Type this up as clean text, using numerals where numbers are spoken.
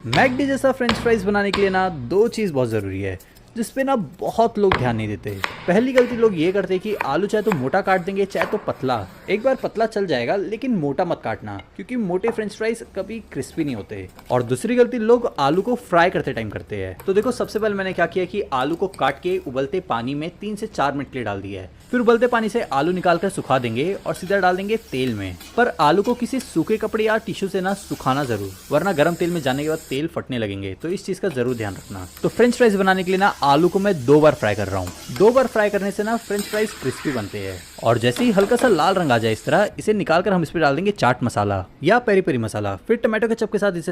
McD जैसा French fries बनाने के लिए ना दो चीज़ बहुत ज़रूरी है जिसपे ना बहुत लोग ध्यान नहीं देते। पहली गलती लोग ये करते हैं कि आलू चाहे तो मोटा काट देंगे चाहे तो पतला। एक बार पतला चल जाएगा लेकिन मोटा मत काटना, क्योंकि मोटे फ्रेंच फ्राइज कभी क्रिस्पी नहीं होते। और दूसरी गलती लोग आलू को फ्राई करते टाइम करते हैं। तो देखो, सबसे पहले मैंने क्या किया कि आलू को काट के उबलते पानी में 3 से 4 मिनट के लिए डाल दिया है। फिर उबलते पानी से आलू निकाल कर सुखा देंगे और सीधा डाल देंगे तेल में। पर आलू को किसी सूखे कपड़े या टिश्यू से ना सुखाना जरूर, वरना गर्म तेल में जाने के बाद तेल फटने लगेंगे। तो इस चीज का जरूर ध्यान रखना। तो फ्रेंच फ्राइज बनाने के लिए ना आलू को मैं 2 बार फ्राई कर रहा हूँ। 2 बार फ्राई करने से ना फ्रेंच फ्राइज क्रिस्पी बनते हैं। और जैसे ही हल्का सा लाल रंग आ जाए इस तरह, इसे निकाल कर हम इस पे डाल देंगे चाट मसाला या पेरी पेरी मसाला। फिर टमाटो केचप के साथ इसे